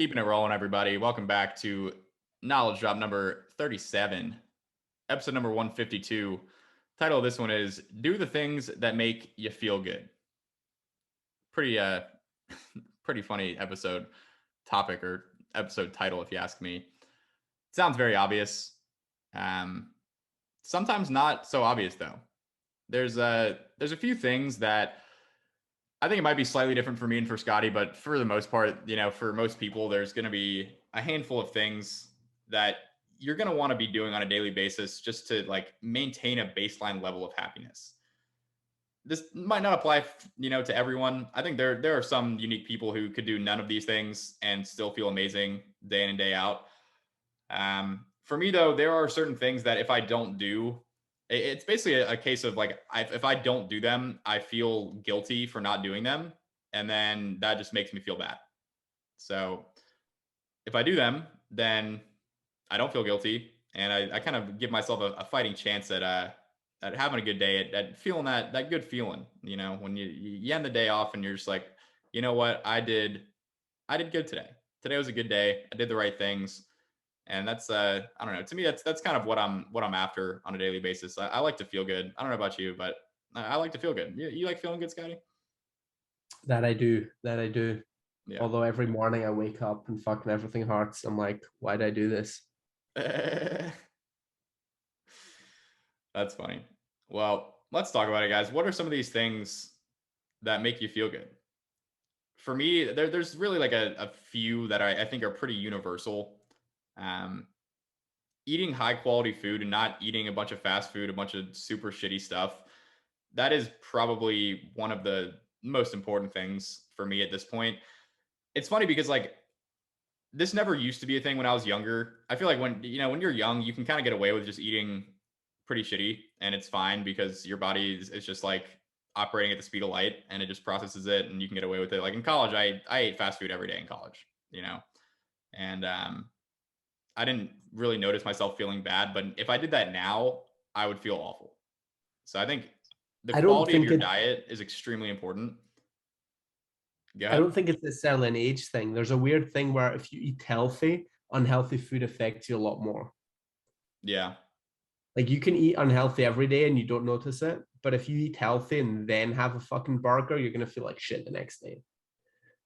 Keeping it rolling, everybody. Welcome back to Knowledge Drop number 37, episode number 152. Title of this one is Do the Things That Make You Feel Good. Pretty pretty funny episode topic or episode title, if you ask me. It sounds very obvious. Sometimes not so obvious though. There's a few things that I think it might be slightly different for me and for Scotty, but for the most part, for most people, there's going to be a handful of things that you're going to want to be doing on a daily basis just to like maintain a baseline level of happiness. This might not apply, to everyone. I think there are some unique people who could do none of these things and still feel amazing day in and day out. For me, though, there are certain things that if I don't do, it's basically a case of like, if I don't do them, I feel guilty for not doing them. And then that just makes me feel bad. So if I do them, then I don't feel guilty. And I kind of give myself a fighting chance at having a good day, at feeling that good feeling, when you end the day off and you're just like, you know what, I did good today. Today was a good day. I did the right things. And that's I don't know. To me, that's kind of what I'm after on a daily basis. I like to feel good. I don't know about you, but I like to feel good. You like feeling good, Scotty? That I do. That I do. Yeah. Although every morning I wake up and fucking everything hurts. I'm like, why did I do this? That's funny. Well, let's talk about it, guys. What are some of these things that make you feel good? For me, there's really like a few that I think are pretty universal. Um, Eating high quality food and not eating a bunch of fast food, a bunch of super shitty stuff, that is probably one of the most important things for me at this point. It's funny because like this never used to be a thing when I was younger. I feel like when you're young, you can kind of get away with just eating pretty shitty and it's fine because your body is just like operating at the speed of light and it just processes it and you can get away with it. Like in college, I ate fast food every day in college, and I didn't really notice myself feeling bad, but if I did that now, I would feel awful. So I think the I don't quality of think your it diet is extremely important. Go I ahead. don't think it's necessarily an age thing. There's a weird thing where if you eat healthy, unhealthy food affects you a lot more. Yeah. Like you can eat unhealthy every day and you don't notice it. But if you eat healthy and then have a fucking burger, you're gonna feel like shit the next day.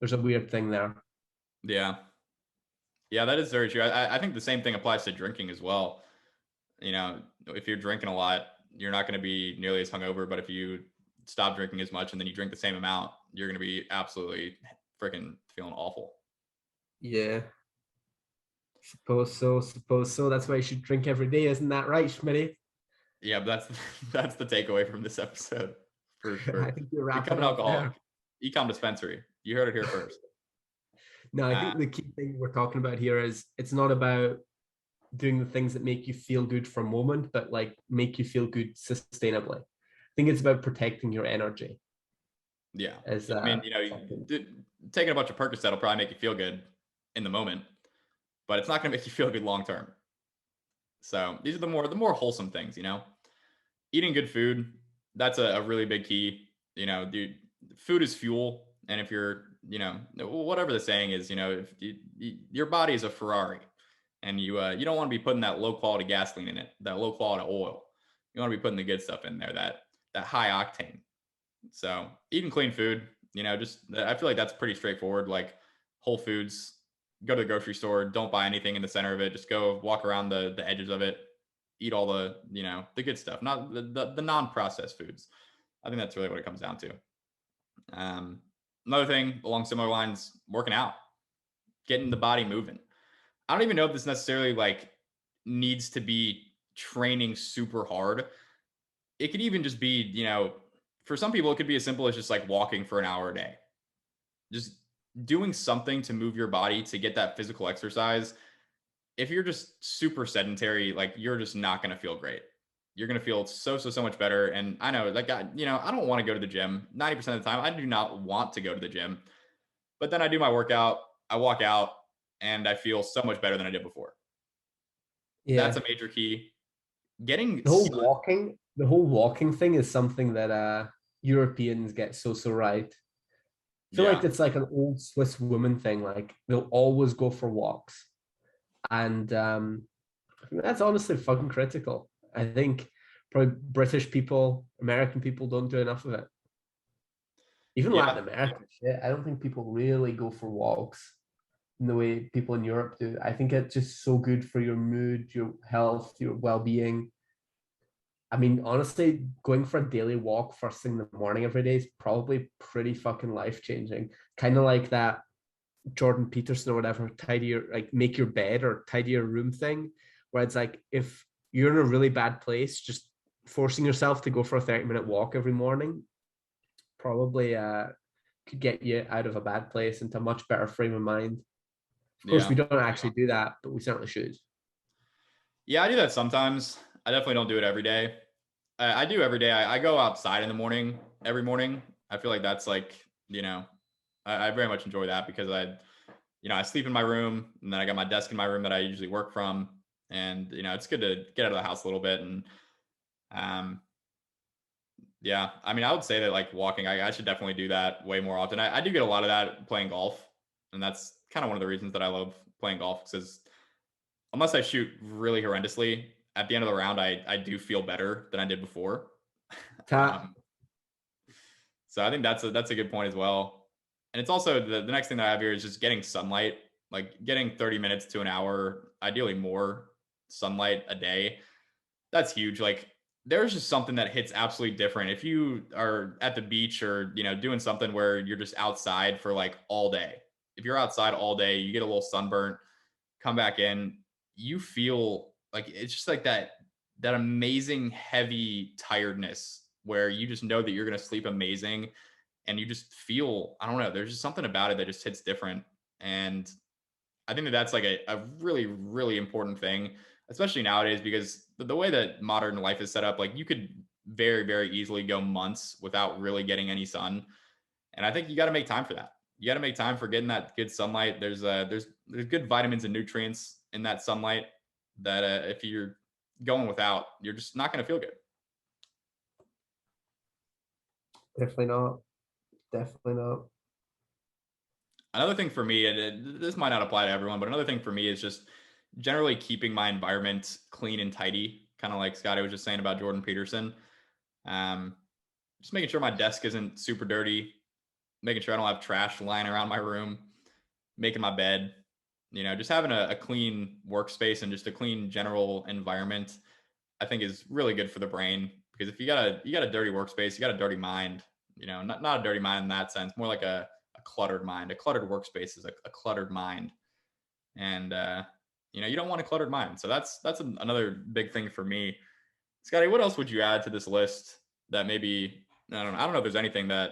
There's a weird thing there. Yeah. Yeah, that is very true. I think the same thing applies to drinking as well. If you're drinking a lot, you're not going to be nearly as hungover. But if you stop drinking as much and then you drink the same amount, you're going to be absolutely freaking feeling awful. Yeah. Suppose so. That's why you should drink every day, isn't that right, Schmitty? Yeah, but that's that's the takeaway from this episode for I sure. think you're Become wrapping an up alcoholic. there. Ecom dispensary. You heard it here first. No, I Uh, think the key thing we're talking about here is it's not about doing the things that make you feel good for a moment, but like make you feel good sustainably. I think it's about protecting your energy. yeah. As I mean, something. taking a bunch of Percocet will probably make you feel good in the moment, but it's not going to make you feel good long term. So these are the more wholesome things. Eating good food, that's a really big key. Dude, food is fuel. And if you're, whatever the saying is, if your body is a Ferrari and you don't want to be putting that low quality gasoline in it, that low quality oil. You want to be putting the good stuff in there, that high octane. So eating clean food, just I feel like that's pretty straightforward. Like Whole Foods, go to the grocery store, don't buy anything in the center of it. Just go walk around the edges of it, eat all the the good stuff, not the non-processed foods. I think that's really what it comes down to. Another thing along similar lines, working out, getting the body moving. I don't even know if this necessarily like needs to be training super hard. It could even just be, for some people, it could be as simple as just like walking for an hour a day. Just doing something to move your body to get that physical exercise. If you're just super sedentary, like you're just not going to feel great. You're going to feel so much better. And I know like, I don't want to go to the gym 90% of the time. I do not want to go to the gym, but then I do my workout, I walk out and I feel so much better than I did before. That's Yeah. a major key. Getting The whole sun. walking, the whole walking thing is something that Europeans get so right. feel like Yeah. it's like an old Swiss woman thing. Like they'll always go for walks, and I think that's honestly fucking critical. I think probably British people, American people don't do enough of it. Even Yeah. Latin America, shit. I don't think people really go for walks in the way people in Europe do. I think it's just so good for your mood, your health, your well-being. I mean, honestly, going for a daily walk first thing in the morning every day is probably pretty fucking life-changing. Kind of like that Jordan Peterson or whatever, tidy your like make your bed or tidy your room thing, where it's like if you're in a really bad place, just forcing yourself to go for a 30-minute walk every morning probably could get you out of a bad place into a much better frame of mind. Of course, we Yeah. don't actually do that, but we certainly should. Yeah, I do that sometimes. I definitely don't do it every day. I do every day. I go outside in the morning, every morning. I feel like that's like, you know, I very much enjoy that because I sleep in my room and then I got my desk in my room that I usually work from. And, it's good to get out of the house a little bit. And, um, yeah, I mean, I would say that like walking, I should definitely do that way more often. I do get a lot of that playing golf. And that's kind of one of the reasons that I love playing golf because unless I shoot really horrendously, at the end of the round, I do feel better than I did before. Ta- um, so I think that's a good point as well. And it's also the next thing that I have here is just getting sunlight, like getting 30 minutes to an hour, ideally more sunlight a day. That's huge. Like there's just something that hits absolutely different. If you are at the beach or, doing something where you're just outside for like all day. If you're outside all day, you get a little sunburnt, come back in, you feel like it's just like that amazing heavy tiredness where you just know that you're going to sleep amazing and you just feel, I don't know, there's just something about it that just hits different. And I think that that's like a really really important thing, especially nowadays because the way that modern life is set up, like you could very very easily go months without really getting any sun, and I think you got to make time for that. You got to make time for getting that good sunlight. There's good vitamins and nutrients in that sunlight that if you're going without, you're just not going to feel good. Definitely not. Definitely not. Another thing for me, and this might not apply to everyone, but another thing for me is just generally keeping my environment clean and tidy, kind of like Scotty was just saying about Jordan Peterson. Um, just making sure my desk isn't super dirty, making sure I don't have trash lying around my room, making my bed, just having a clean workspace and just a clean general environment, I think is really good for the brain because if you got a dirty workspace, you got a dirty mind, not a dirty mind in that sense, more like a cluttered mind. A cluttered workspace is a cluttered mind. And you don't want a cluttered mind. So that's another big thing for me. Scotty, what else would you add to this list that maybe I don't know if there's anything that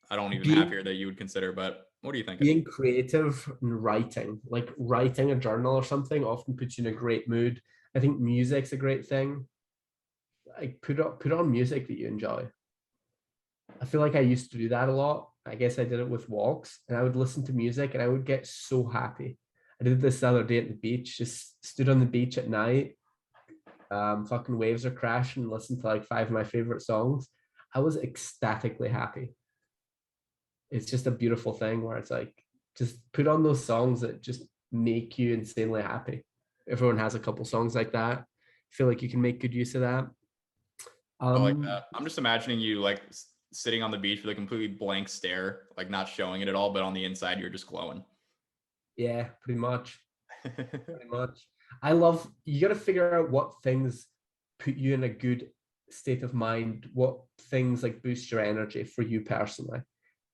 I don't even have Being here that you would consider, but what are you thinking? being creative and writing, like writing a journal or something, often puts you in a great mood. I think music's a great thing. Like put on music that you enjoy. I feel like I used to do that a lot. I guess I did it with walks, and I would listen to music, and I would get so happy. I did this the other day at the beach. Just stood on the beach at night. Fucking waves are crashing. And listened to like five of my favorite songs. I was ecstatically happy. It's just a beautiful thing where it's like just put on those songs that just make you insanely happy. Everyone has a couple songs like that. I feel like you can make good use of that. I like Um, that. I'm just imagining you like sitting on the beach with a completely blank stare, like not showing it at all, but on the inside you're just glowing. yeah, pretty much. Pretty much. I love you got to figure out what things put you in a good state of mind, what things like boost your energy for you personally.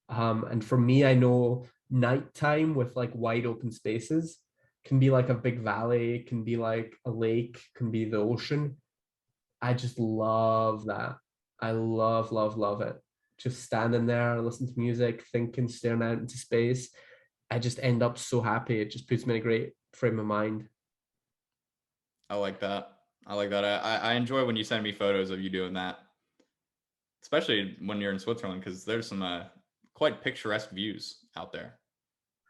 And for me, I know nighttime with like wide open spaces can be like a big valley, can be like a lake, can be the ocean. I just love that. I love it. Just standing there, listening to music, thinking, staring out into space. I just end up so happy. It just puts me in a great frame of mind. I like that. I like that. I enjoy when you send me photos of you doing that, especially when you're in Switzerland, because there's some quite picturesque views out there.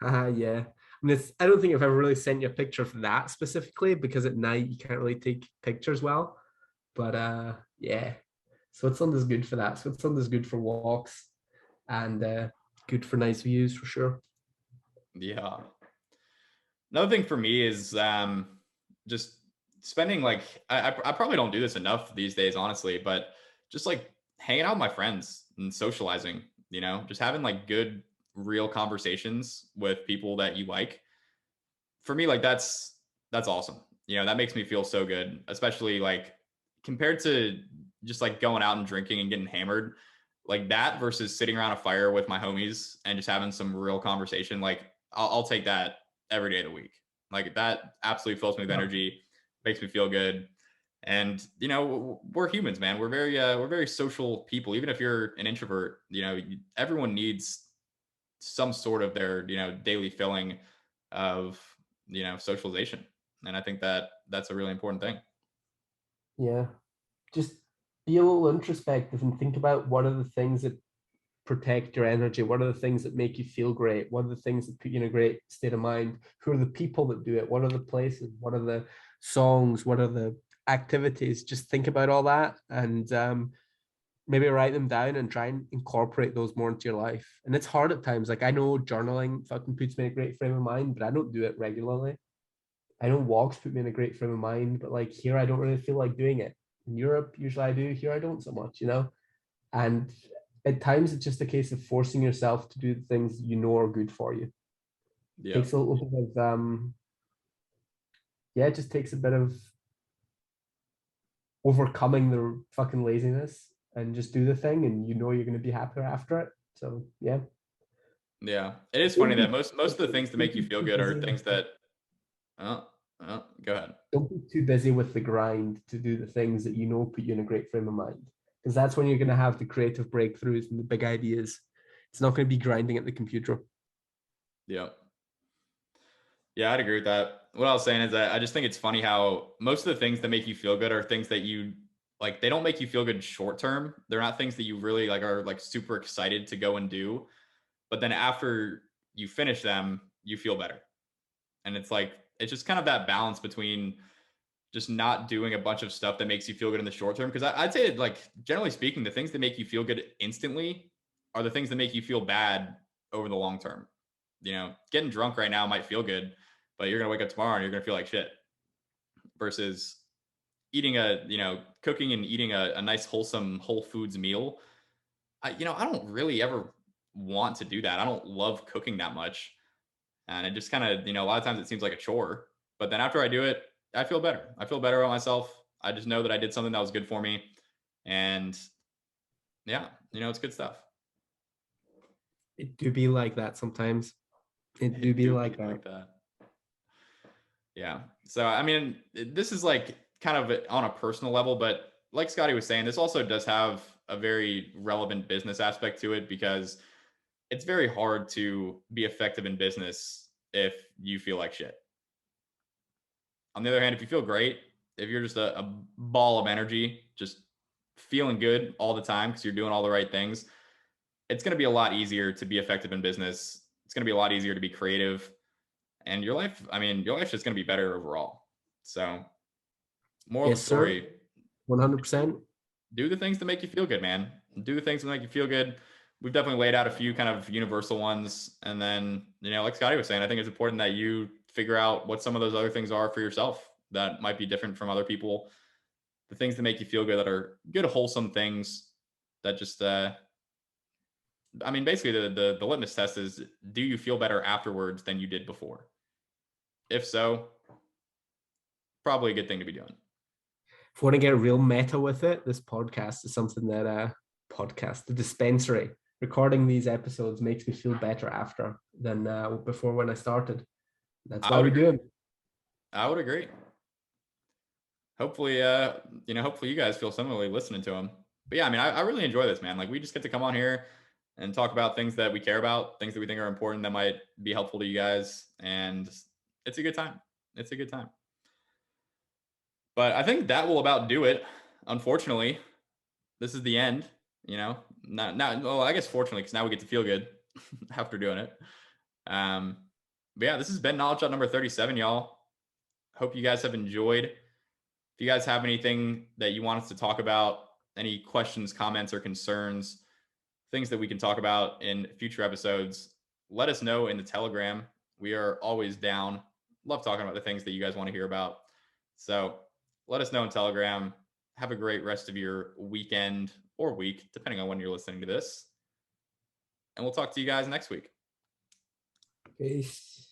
Yeah. I mean, I don't think I've ever really sent you a picture of that specifically because at night you can't really take pictures well. But yeah, Switzerland is good for that. Switzerland is good for walks. And good for nice views for sure. Yeah. Another thing for me is just spending like I probably don't do this enough these days, honestly, but just like hanging out with my friends and socializing, just having like good real conversations with people that you like. For me, like that's awesome. That makes me feel so good, especially like compared to just like going out and drinking and getting hammered, like that versus sitting around a fire with my homies and just having some real conversation. Like I'll take that every day of the week. Like that absolutely fills me with Yeah. energy, makes me feel good. And we're humans, man. We're very social people. Even if you're an introvert, everyone needs some sort of their daily filling of socialization, and I think that that's a really important thing. Yeah. Just be a little introspective and think about what are the things that protect your energy, what are the things that make you feel great, what are the things that put you in a great state of mind, who are the people that do it, what are the places, what are the songs, what are the activities. Just think about all that and maybe write them down and try and incorporate those more into your life. And it's hard at times. Like I know journaling fucking puts me in a great frame of mind, but I don't do it regularly. I know walks put me in a great frame of mind, but like here I don't really feel like doing it. In Europe, usually I do. Here I don't so much, And at times it's just a case of forcing yourself to do the things you know are good for you. Yeah. Takes a little bit of yeah, it just takes a bit of overcoming the fucking laziness and just do the thing and you know you're gonna be happier after it. So yeah. Yeah, it is funny Don't that be, most of the things that make you feel too good are busy things with the, that go ahead. don't be too busy with the grind to do the things that you know put you in a great frame of mind. Because that's when you're gonna have the creative breakthroughs and the big ideas. It's not gonna be grinding at the computer. Yeah. Yeah, I'd agree with that. What I was saying is that I just think it's funny how most of the things that make you feel good are things that you like, they don't make you feel good short term. They're not things that you really like are like super excited to go and do. But then after you finish them, you feel better. And it's like it's just kind of that balance between just not doing a bunch of stuff that makes you feel good in the short term. Because I'd say, like, generally speaking, the things that make you feel good instantly are the things that make you feel bad over the long term. Getting drunk right now might feel good, but you're gonna wake up tomorrow and you're gonna feel like shit. Versus eating cooking and eating a nice wholesome whole foods meal. I don't really ever want to do that. I don't love cooking that much. And it just kind of, a lot of times it seems like a chore. But then after I do it, I feel better. I feel better about myself. I just know that I did something that was good for me. And yeah, it's good stuff. It do be like that sometimes. It do It be do like be that. like that. Yeah. So, I mean, this is like kind of on a personal level, but like Scotty was saying, this also does have a very relevant business aspect to it because it's very hard to be effective in business if you feel like shit. On the other hand, if you feel great, if you're just a ball of energy, just feeling good all the time because you're doing all the right things, it's going to be a lot easier to be effective in business. It's going to be a lot easier to be creative. And your life's just going to be better overall. So, moral of Yes, the sir. story, 100%. do the things that make you feel good, man. Do the things that make you feel good. We've definitely laid out a few kind of universal ones. And then, like Scotty was saying, I think it's important that you figure out what some of those other things are for yourself that might be different from other people. The things that make you feel good, that are good, wholesome things that just, basically the litmus test is, do you feel better afterwards than you did before? If so, probably a good thing to be doing. If you want to get real meta with it, this podcast is something that the dispensary, recording these episodes makes me feel better after than before when I started. That's I why would we do agree. them. I would agree. Hopefully, hopefully you guys feel similarly listening to them. But yeah, I really enjoy this, man. Like, we just get to come on here and talk about things that we care about, things that we think are important that might be helpful to you guys. And it's a good time. It's a good time. But I think that will about do it. Unfortunately, this is the end, not, well, I guess fortunately, because now we get to feel good after doing it. But yeah, this has been Knowledge Shot number 37, y'all. Hope you guys have enjoyed. If you guys have anything that you want us to talk about, any questions, comments, or concerns, things that we can talk about in future episodes, let us know in the Telegram. We are always down. Love talking about the things that you guys want to hear about. So let us know in Telegram. Have a great rest of your weekend or week, depending on when you're listening to this. And we'll talk to you guys next week. Peace.